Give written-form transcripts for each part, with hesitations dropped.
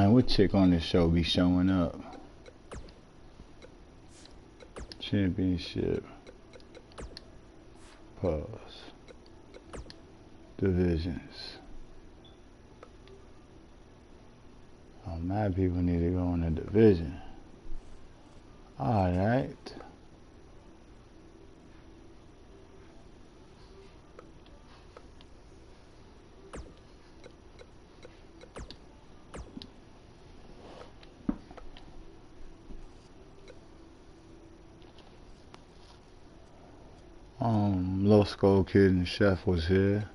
Man, what chick on this show be showing up? Championship. Pause. Divisions. Oh, mad people need to go in the division. Alright. Low Skull Kid and Chef was here.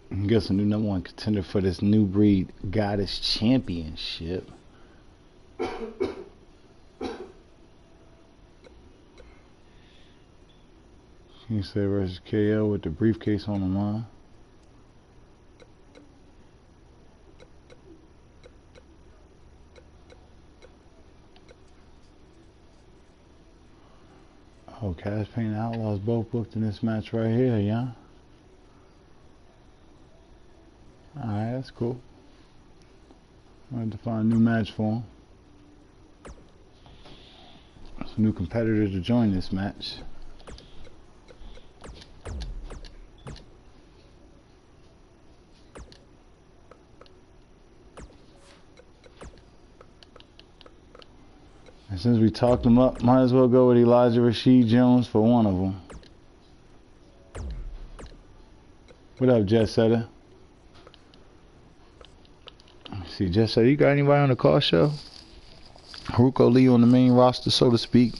I guess a new #1 contender for this New Breed Goddess Championship. Kingston versus KO with the briefcase on the line. Oh, Cash Payne and Outlaws both booked in this match right here, yeah? Alright, that's cool. I have to find a new match for him. Some new competitors to join this match. And since we talked him up, might as well go with Elijah Rashid Jones for one of them. What up, Jet Setter? See, Jet Setter, you got anybody on the call show? Haruko Lee on the main roster, so to speak.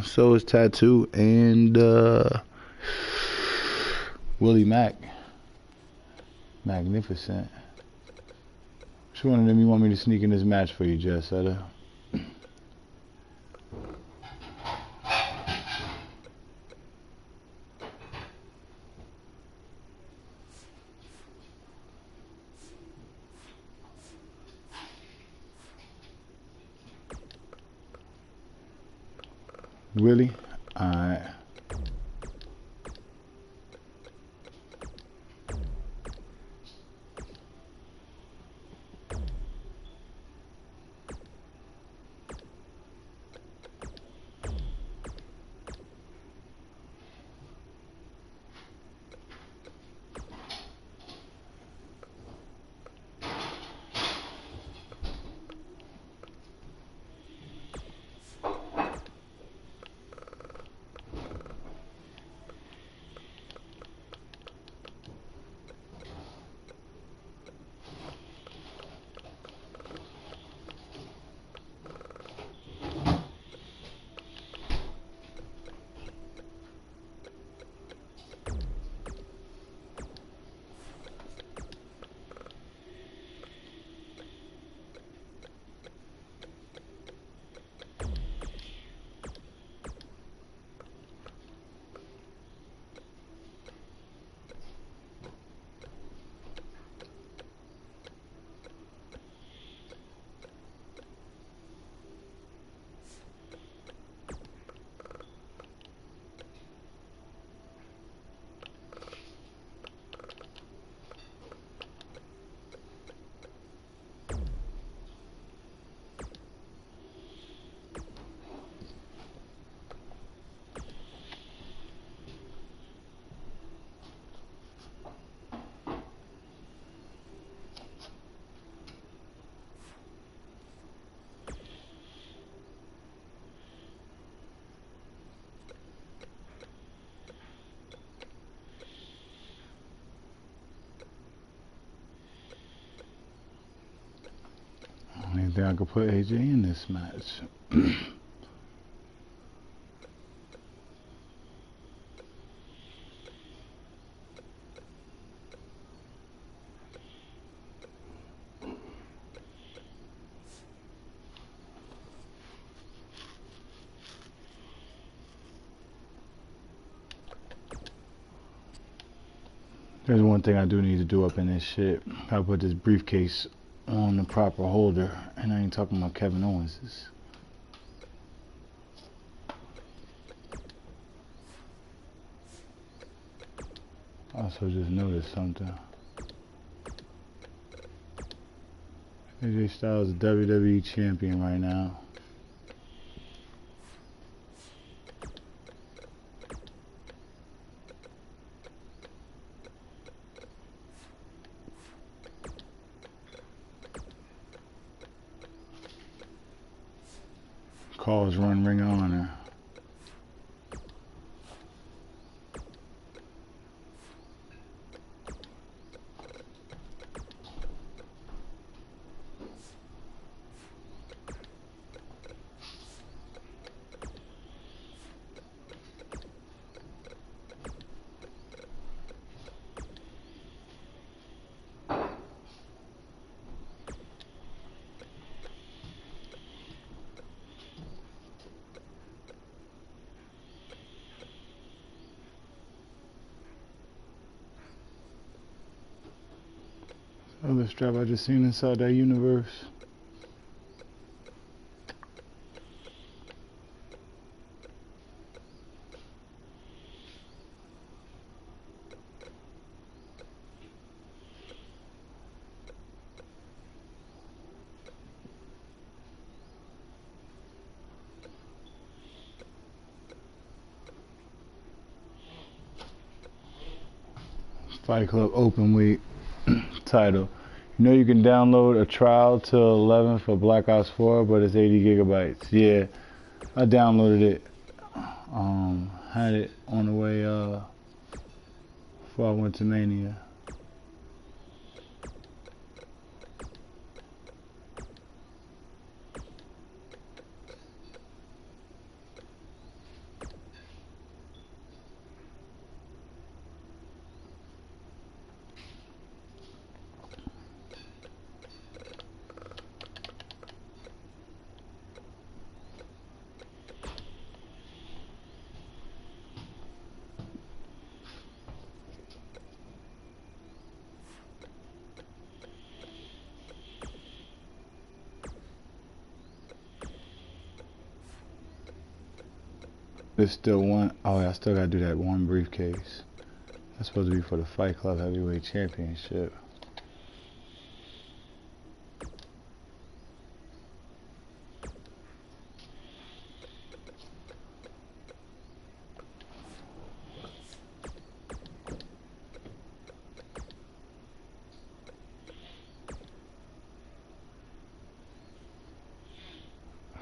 So is Tattoo and Willie Mack. Magnificent. Which one of them you want me to sneak in this match for you, Jet Setter? Willie? Alright. think I could put AJ in this match. There's one thing I do need to do up in this shit. I put this briefcase on the proper holder, and I ain't talking about Kevin Owens's. Also just noticed something. AJ Styles is WWE champion right now. Calls run Ring of Honor. Other strap I just seen inside that universe. Fight Club open weight title. You know you can download a trial till 11 for Black Ops 4, but it's 80 gigabytes. Yeah, I downloaded it. Had it on the way before I went to Mania. There's still one. Oh, yeah, I still gotta do that one briefcase. That's supposed to be for the Fight Club Heavyweight Championship.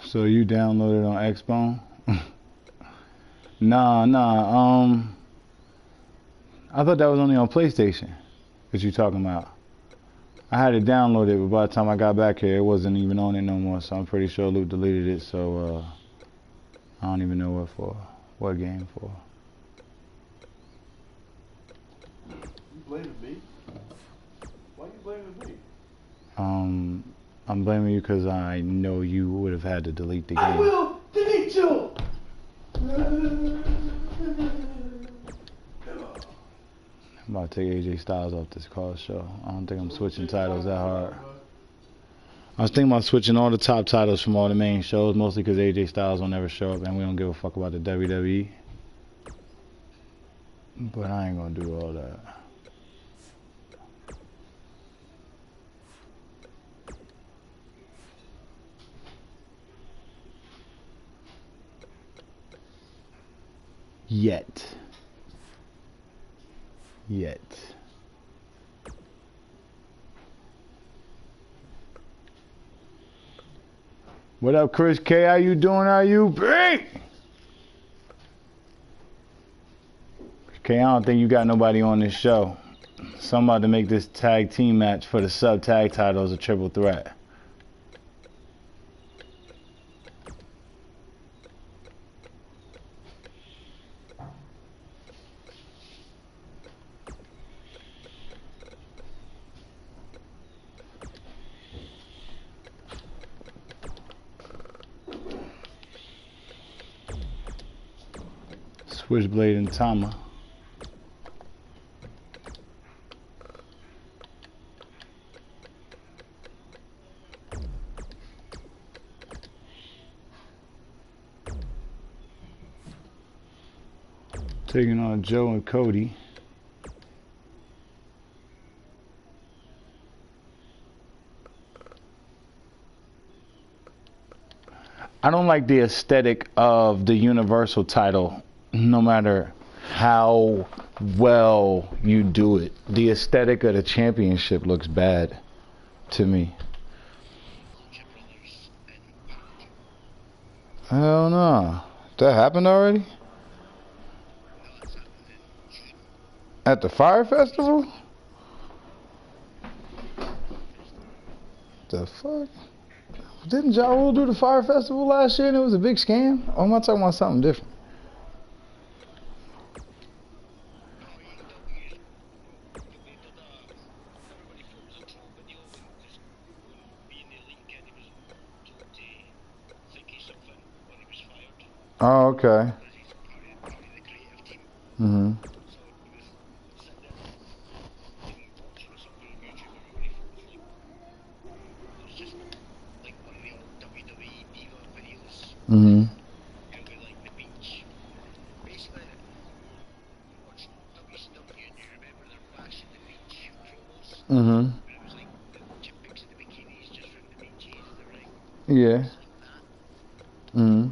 So you downloaded on Xbone? Nah. I thought that was only on PlayStation that you talking about. I had it downloaded, but by the time I got back here, it wasn't even on it no more. So I'm pretty sure Luke deleted it. So I don't even know what for, what game for. You blaming me? Why you blaming me? I'm blaming you because I know you would have had to delete the game. I will delete you. I'm about to take AJ Styles off this call show. I don't think I'm switching titles that hard. I was thinking about switching all the top titles from all the main shows, mostly because AJ Styles will never show up and we don't give a fuck about the WWE. But I ain't gonna do all that. Yet. What up, Chris K? How you doing? How you be? K, I don't think you got nobody on this show. So I'm about to make this tag team match for the sub tag titles a triple threat. Switchblade and Tama. Taking on Joe and Cody. I don't like the aesthetic of the Universal title, no matter how well you do it. The aesthetic of the championship looks bad to me. Hell no. That happened already? At the Fire Festival? The fuck? Didn't Ja Rule do the Fire Festival last year and it was a big scam? Or am I talking about something different? Oh, okay. Mm-hmm. Mm-hmm. Mm-hmm. Yeah. Mm-hmm.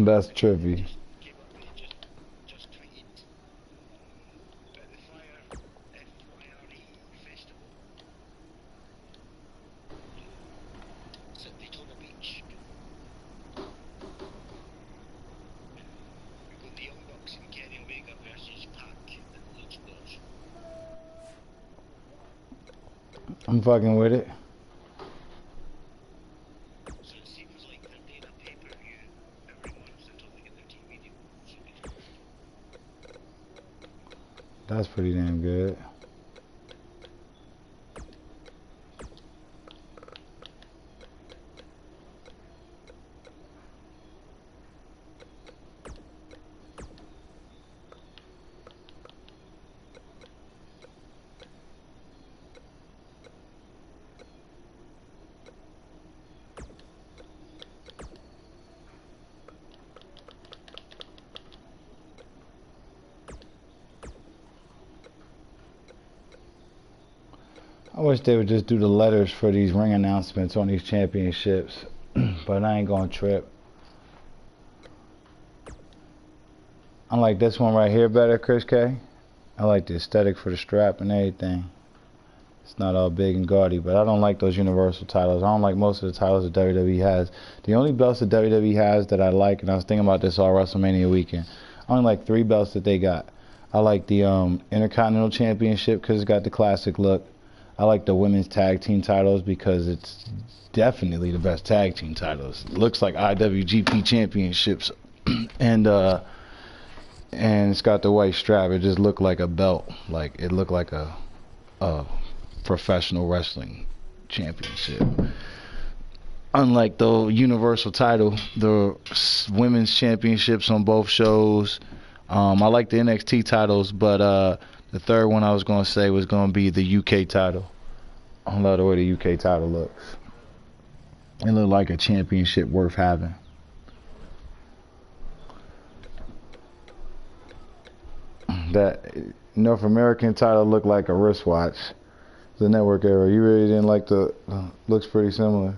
That's trippy. I'm fucking with it. That's pretty damn good. I wish they would just do the letters for these ring announcements on these championships, but I ain't gonna trip. I like this one right here better, Chris K. I like the aesthetic for the strap and everything. It's not all big and gaudy, but I don't like those Universal titles. I don't like most of the titles that WWE has. The only belts that WWE has that I like, and I was thinking about this all WrestleMania weekend, I only like 3 belts that they got. I like the Intercontinental Championship because it's got the classic look. I like the women's tag team titles because it's definitely the best tag team titles. It looks like IWGP championships, and it's got the white strap. It just looked like a belt. Like it looked like a professional wrestling championship. Unlike the Universal title, the women's championships on both shows. I like the NXT titles, but the third one I was going to say was going to be the UK title. I love the way the UK title looks. It looked like a championship worth having. That North American title looked like a wristwatch. The network era. You really didn't like the... looks pretty similar.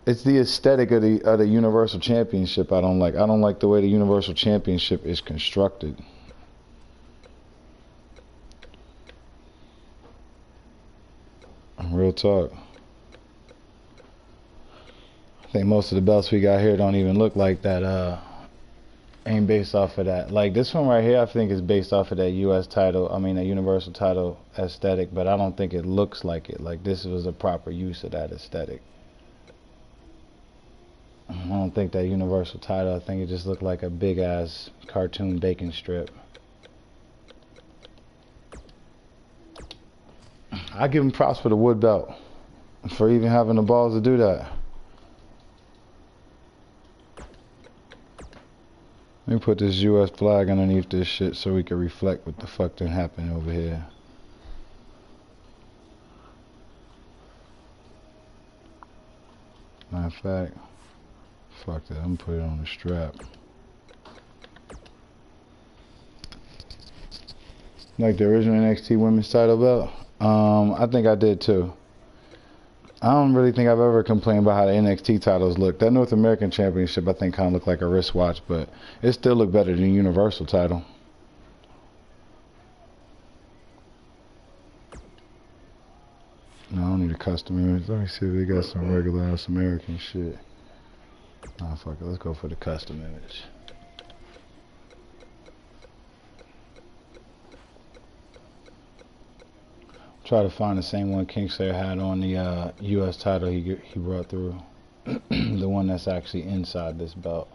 It's the aesthetic of the Universal Championship I don't like. I don't like the way the Universal Championship is constructed. Real talk. I think most of the belts we got here don't even look like that. Ain't based off of that. Like this one right here, I think is based off of that US title. I mean, that Universal title aesthetic, but I don't think it looks like it. Like this was a proper use of that aesthetic. I don't think that Universal title. I think it just looked like a big ass cartoon bacon strip. I give him props for the wood belt, for even having the balls to do that. Let me put this U.S. flag underneath this shit so we can reflect what the fuck done happened over here. Matter of fact, fuck that, I'm gonna put it on the strap. Like the original NXT women's title belt? I think I did too. I don't really think I've ever complained about how the NXT titles look. That North American Championship I think kind of looked like a wristwatch, but it still looked better than the Universal title. No, I don't need a custom image. Let me see if they got some regular ass American shit. Nah, fuck it. Let's go for the custom image. Try to find the same one Kingslayer had on the U.S. title he brought through. The one that's actually inside this belt.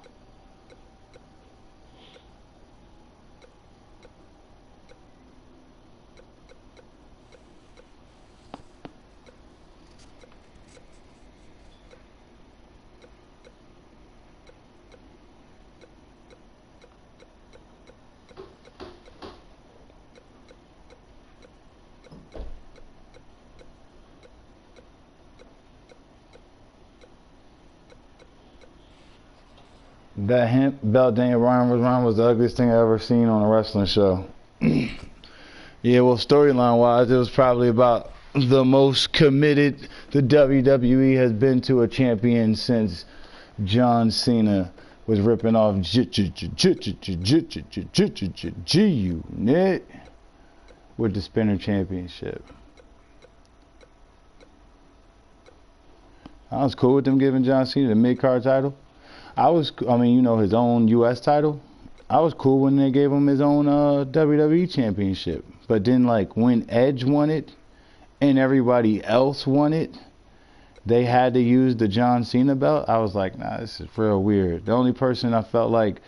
That hemp belt Daniel Bryan was the ugliest thing I ever seen on a wrestling show. Yeah, well, storyline wise, it was probably about the most committed the WWE has been to a champion since John Cena was ripping off G-Unit with the Spinner Championship. I was cool with them giving John Cena the mid-card title. His own U.S. title. I was cool when they gave him his own WWE championship. But then, like, when Edge won it and everybody else won it, they had to use the John Cena belt. I was like, nah, this is real weird. The only person I felt like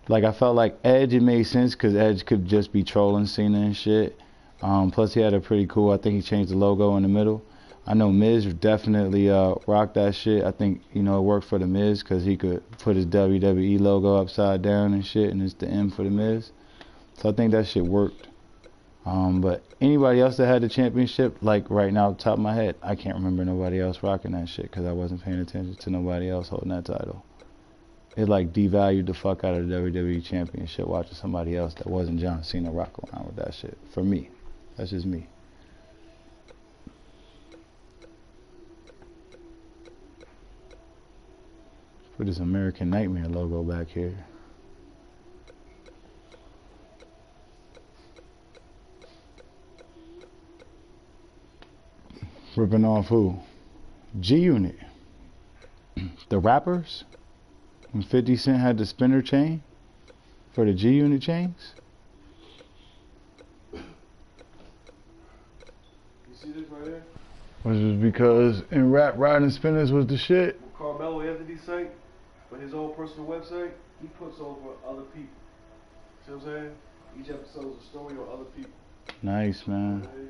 Edge, it made sense because Edge could just be trolling Cena and shit. Plus, he had a pretty cool, I think he changed the logo in the middle. I know Miz definitely rocked that shit. I think, it worked for the Miz because he could put his WWE logo upside down and shit, and it's the M for the Miz. So I think that shit worked. But anybody else that had the championship, like right now, top of my head, I can't remember nobody else rocking that shit because I wasn't paying attention to nobody else holding that title. It like devalued the fuck out of the WWE championship watching somebody else that wasn't John Cena rock around with that shit. For me. That's just me. Put this American Nightmare logo back here. Ripping off who? G-Unit. The rappers? When 50 Cent had the spinner chain for the G-Unit chains? You see this right here? Which was because in rap, riding spinners was the shit. Carmelo Anthony's site, for his own personal website, he puts over other people. See what I'm saying? Each episode is a story on other people. Nice, man. Okay.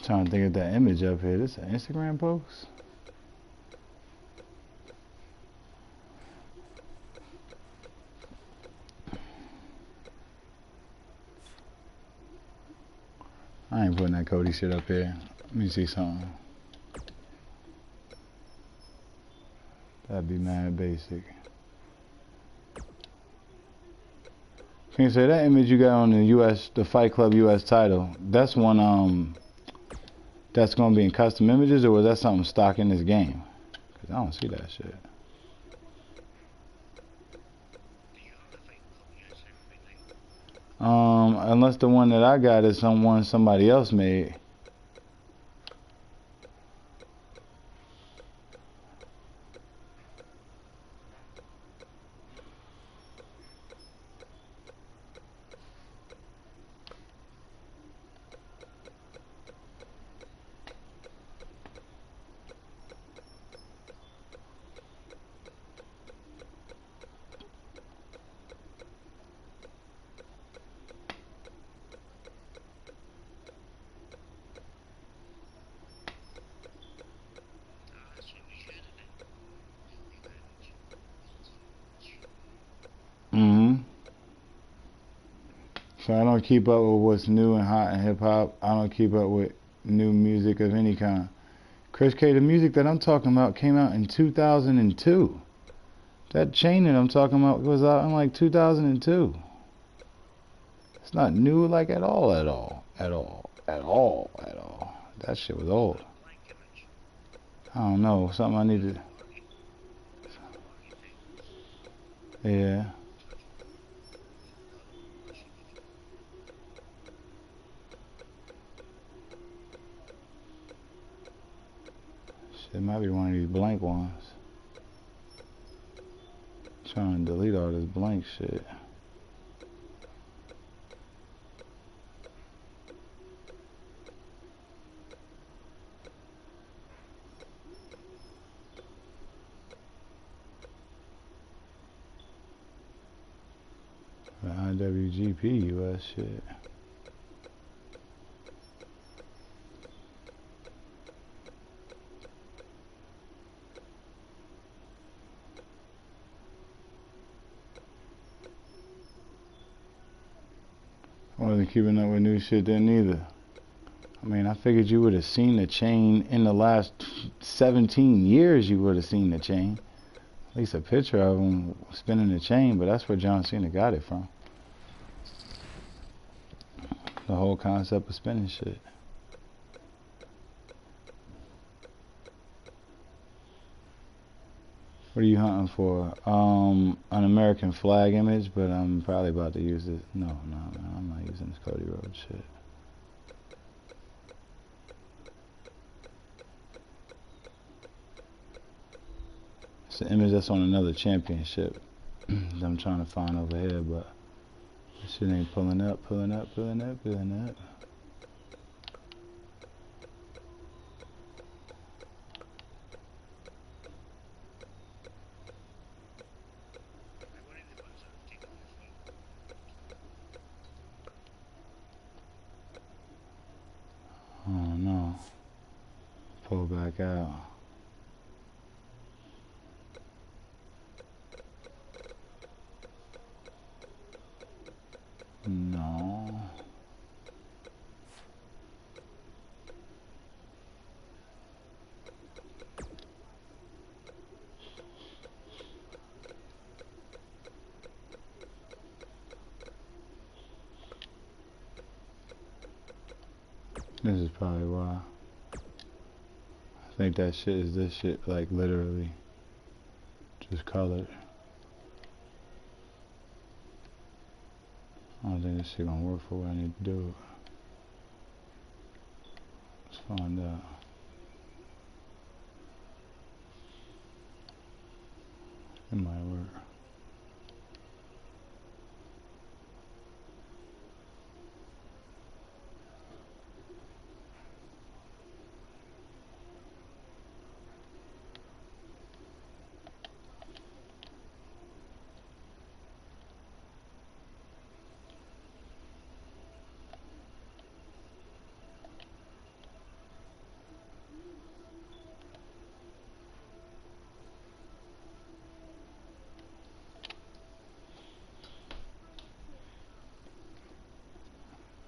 Trying to think of that image up here. This is an Instagram post? I ain't putting that Cody shit up here. Let me see something. That'd be mad basic. Can you say that image you got on the Fight Club US title? That's one that's gonna be in custom images, or was that something stock in this game? Cause I don't see that shit. Unless the one that I got is someone somebody else made. So I don't keep up with what's new and hot in hip hop. I don't keep up with new music of any kind. Chris K, the music that I'm talking about came out in 2002. That chain that I'm talking about was out in like 2002. It's not new like at all, at all, at all, at all, at all. That shit was old. I don't know, something I need to... Yeah. Shit might be one of these blank ones. Trying to delete all this blank shit. The IWGP US shit. I wasn't keeping up with new shit then either. I mean, I figured you would have seen the chain in the last 17 years. You would have seen the chain. At least a picture of him spinning the chain, but that's where John Cena got it from. The whole concept of spinning shit. What are you hunting for? An American flag image, but I'm probably about to use this. No, I'm not using this Cody Rhodes shit. It's an image that's on another championship that I'm trying to find over here, but this shit ain't pulling up. Oh no. Pull back out. No. This is probably why. I think that shit is this shit, like literally just colored. I don't think this shit gonna work for what I need to do. Let's find out. It might work.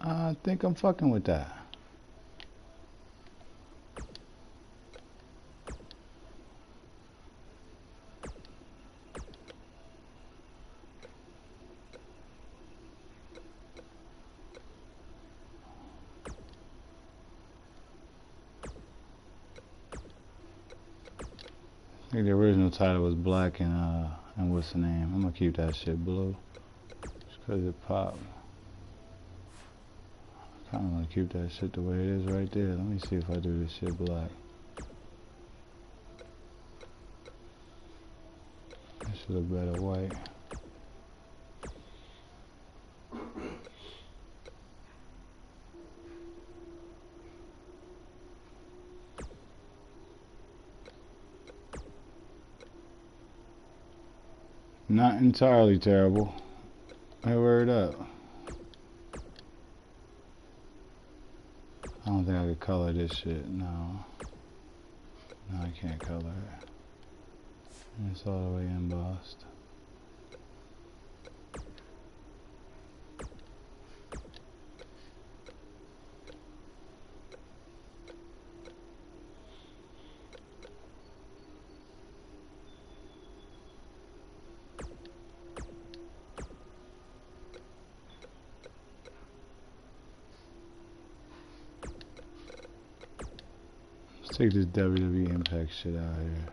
I think I'm fucking with that. I think the original title was black and what's the name? I'm gonna keep that shit blue. Just cause it popped. I kinda wanna keep that shit the way it is right there. Let me see if I do this shit black. That should look better white. Not entirely terrible. Hey, word up. I don't think I could color this shit. No. No, I can't color it. It's all the way embossed. Take this WWE Impact shit out of here.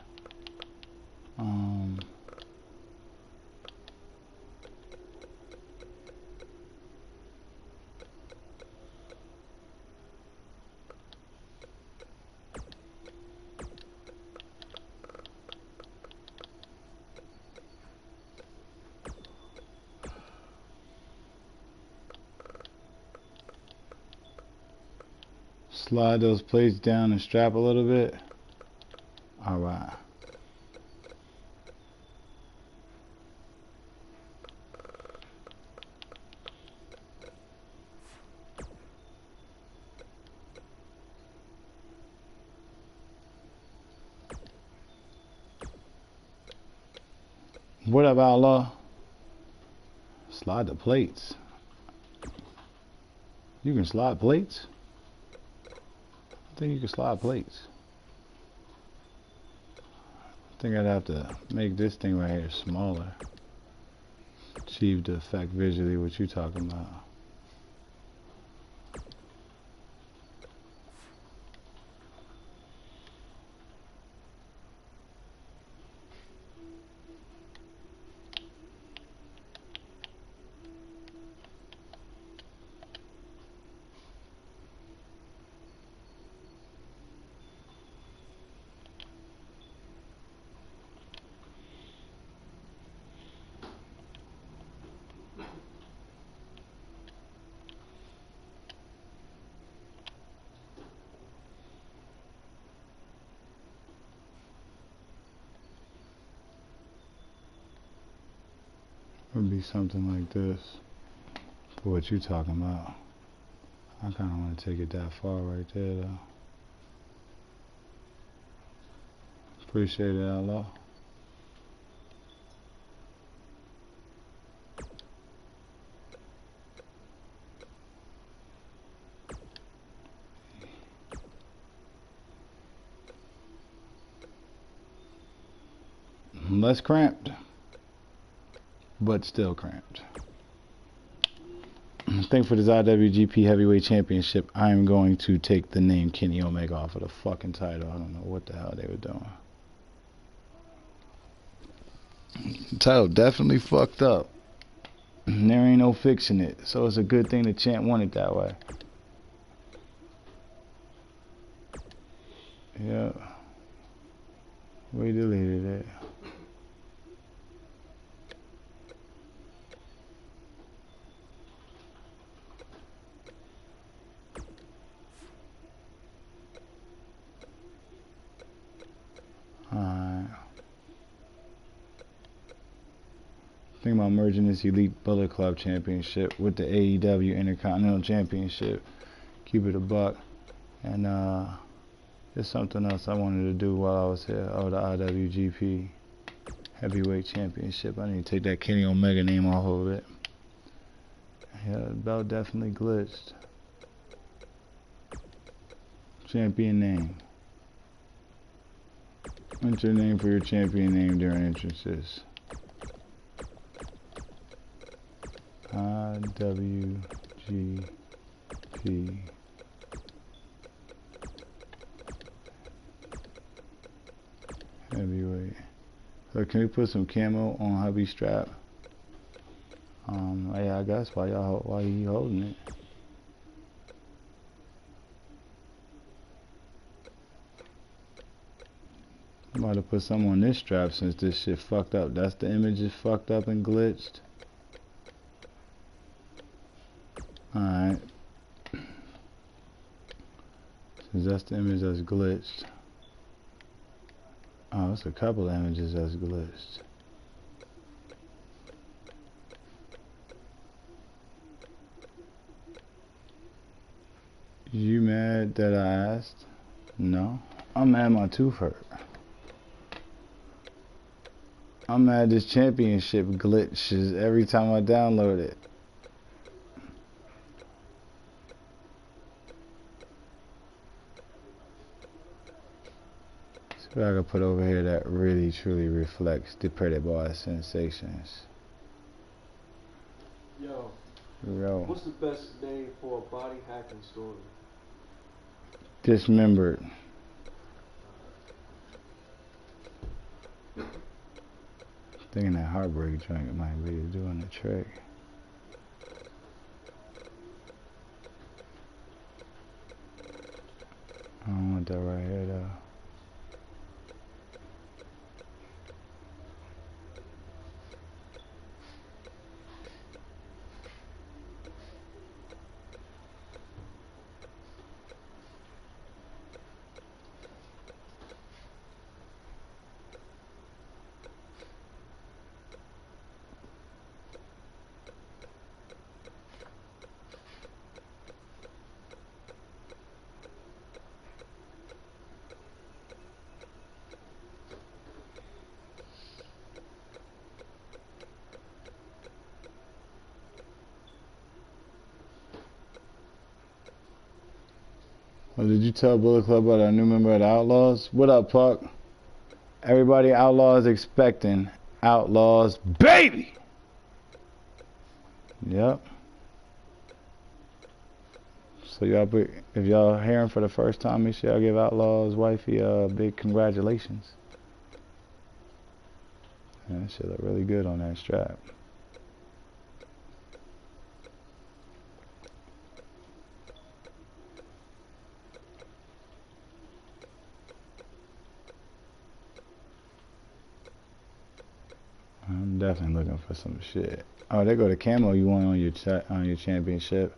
Slide those plates down and strap a little bit. Alright. What up, Outlaw? Slide the plates. You can slide plates? I think you can slide plates. I think I'd have to make this thing right here smaller. Achieve the effect visually what you talking about. Would be something like this for what you talking about. I kind of want to take it that far right there though. Appreciate it, Outlaw. Less cramped, but still cramped. I think for this IWGP Heavyweight Championship, I am going to take the name Kenny Omega off of the fucking title. I don't know what the hell they were doing. The title definitely fucked up. There ain't no fixing it, so it's a good thing the champ won it that way. Yeah. We deleted it. Alright. Think about merging this Elite Bullet Club Championship with the AEW Intercontinental Championship. Keep it a buck. And there's something else I wanted to do while I was here. Oh, the IWGP Heavyweight Championship. I need to take that Kenny Omega name off of it. Yeah, the belt definitely glitched. Champion name. Enter name for your champion name during entrances. IWGP Heavyweight. So can we put some camo on hubby strap? Yeah, I guess why you holding it? I'm about to put some on this strap since this shit fucked up. That's the image is fucked up and glitched. Alright. Since that's the image that's glitched. Oh, it's a couple of images that's glitched. You mad that I asked? No. I'm mad my tooth hurt. I'm mad this championship glitches every time I download it. See what I can put over here that really truly reflects the Pretty Boy sensations. Yo, What's the best name for a body hacking story? Dismembered. Thinking that heartbreak joint might be doing the trick. I don't want that right here though. Well, did you tell Bullet Club about our new member of the Outlaws? What up, Puck? Everybody, Outlaws expecting Outlaws, baby! Yep. So y'all, if y'all hearing for the first time, make sure y'all give Outlaw's wifey a big congratulations. Yeah, that shit look really good on that strap. I'm definitely looking for some shit. Oh, there go the camo you want on your championship.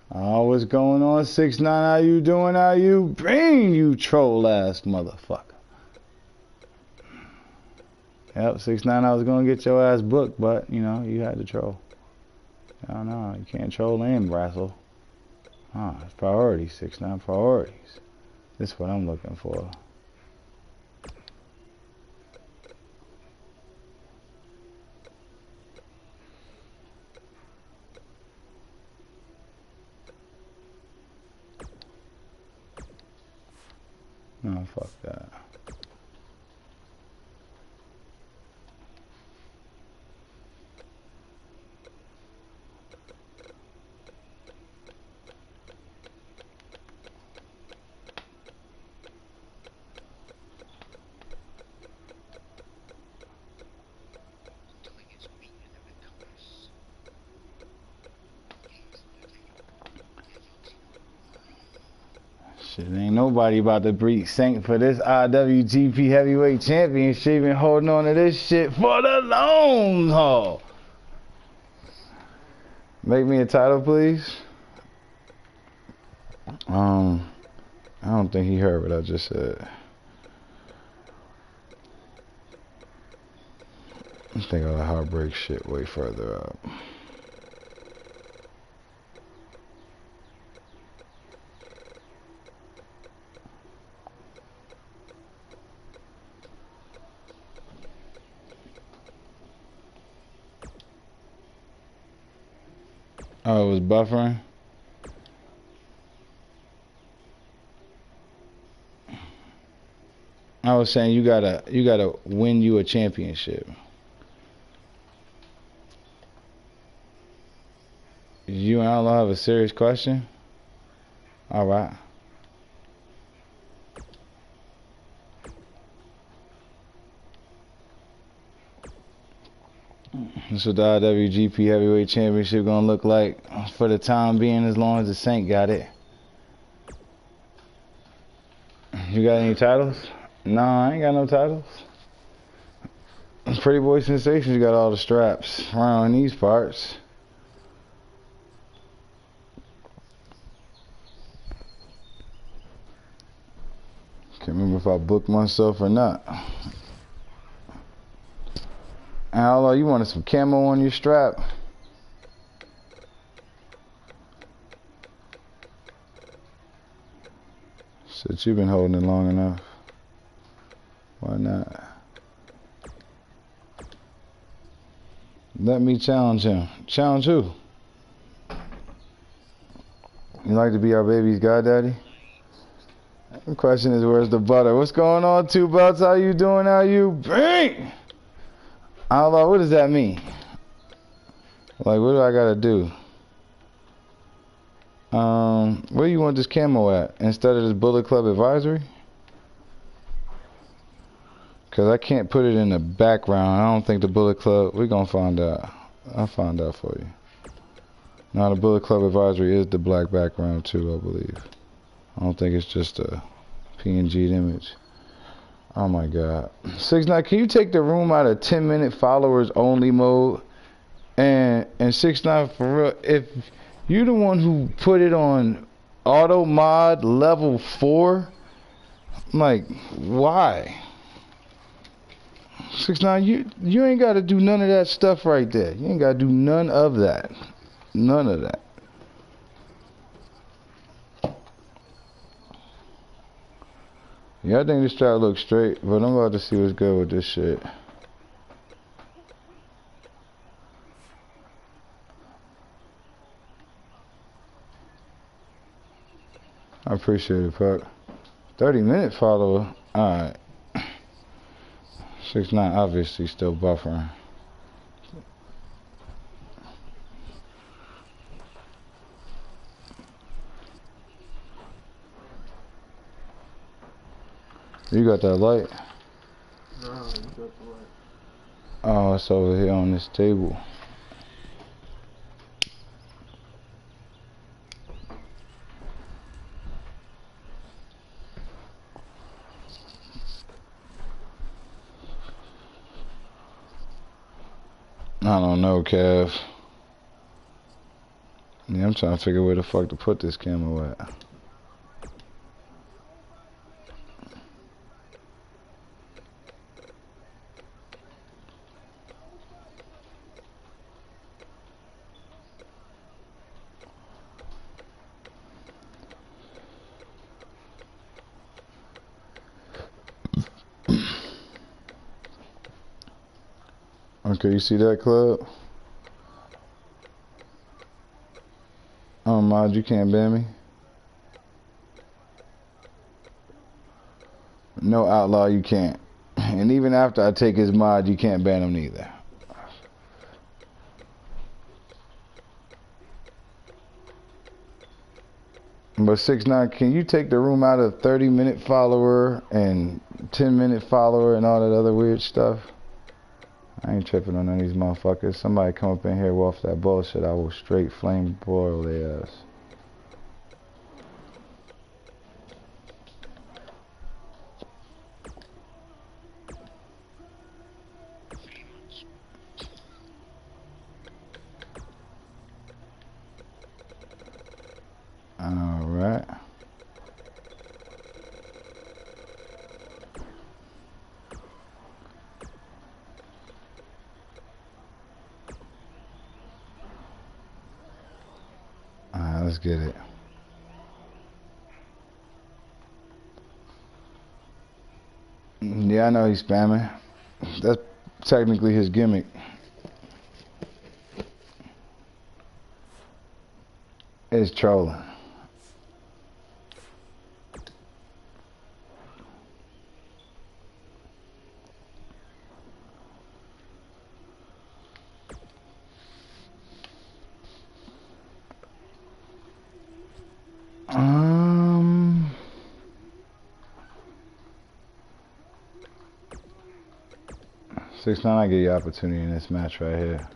Oh, what's going on, 6ix9ine? How you doing? How you been, you troll ass motherfucker? Yep, 6ix9ine, I was gonna get your ass booked, but you know you had to troll. I don't know, you can't troll and wrestle. It's priorities, 6ix9ine, priorities. This is what I'm looking for. No, fuck that. Shit, ain't nobody about to beat Saint for this IWGP Heavyweight Championship and holding on to this shit for the long haul. Make me a title, please. I don't think he heard what I just said. I think all the heartbreak shit way further up. Oh, it was buffering. I was saying you gotta win you a championship. You and Outlaw have a serious question? Alright. That's what the IWGP Heavyweight Championship gonna look like for the time being, as long as the Saint got it. You got any titles? Nah, I ain't got no titles. Pretty Boy Sensations got all the straps around these parts. Can't remember if I booked myself or not. Outlaw, you wanted some camo on your strap? Shit, you've been holding it long enough. Why not? Let me challenge him. Challenge who? You like to be our baby's goddaddy? The question is, where's the butter? What's going on, Two Belts? How you doing? How you been? Outlaw, what does that mean? Like, what do I gotta do? Where you want this camo at? Instead of this Bullet Club advisory? Cause I can't put it in the background. I don't think the Bullet Club. We're gonna find out. I'll find out for you. Now the Bullet Club advisory is the black background too, I believe. I don't think it's just a PNG image. Oh my God. 6ix9ine, can you take the room out of 10-minute followers only mode? And 6ix9ine, for real, if you the one who put it on auto mod level 4, I'm like, why? 6ix9ine, you ain't got to do none of that stuff right there. You ain't got to do none of that. None of that. Yeah, I think this strap looks straight, but I'm about to see what's good with this shit. I appreciate it, Puck. 30-minute follower. Alright. 6ix9ine obviously still buffering. You got that light? No, you got the light. Oh, it's over here on this table. I don't know, Kev. Yeah, I'm trying to figure where the fuck to put this camera at. Okay, you see that, Club? Mod, you can't ban me. No Outlaw, you can't. And even after I take his mod, you can't ban him neither. But 6ix9ine, can you take the room out of 30-minute follower and 10-minute follower and all that other weird stuff? I ain't tripping on none of these motherfuckers. Somebody come up in here off that bullshit, I will straight flame broil their ass. Alright. Alright, let's get it. Yeah, I know he's spamming. That's technically his gimmick. It's trolling. Um, 6ix9ine, I give you opportunity in this match right here.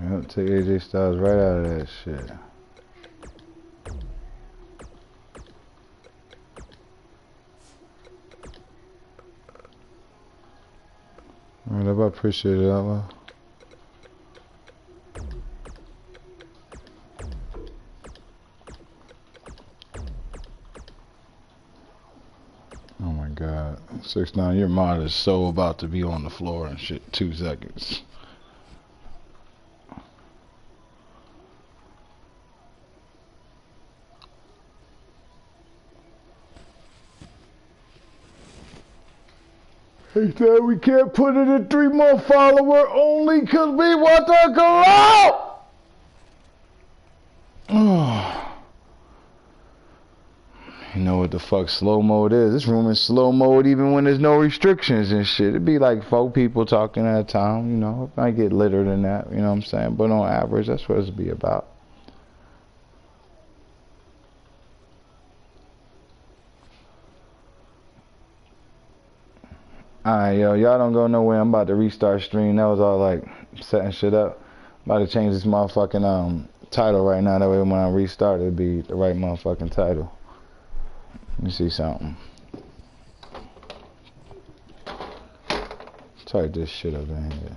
Yep, take AJ Styles right out of that shit. Alright, I appreciate it, Outlaw. Oh my God. 6ix9ine, your mod is so about to be on the floor in shit 2 seconds. He said we can't put it in 3 more follower only because we want to go out. You know what? the fuck slow mode is. This room is slow mode even when there's no restrictions and shit. It'd be like 4 people talking at a time, you know. It might get litter than that, you know what I'm saying? But on average, that's what it's be about. Alright, yo, y'all don't go nowhere. I'm about to restart stream. That was all like setting shit up. About to change this motherfucking title right now. That way when I restart, it'll be the right motherfucking title. Let me see something. Type this shit up in here.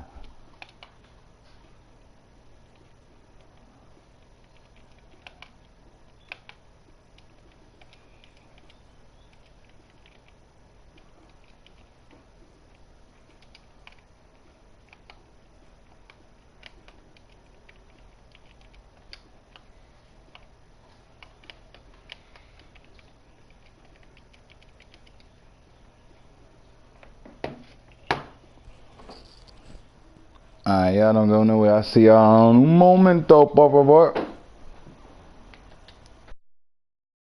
Alright, y'all don't go nowhere. I'll see y'all in un momento, por favor.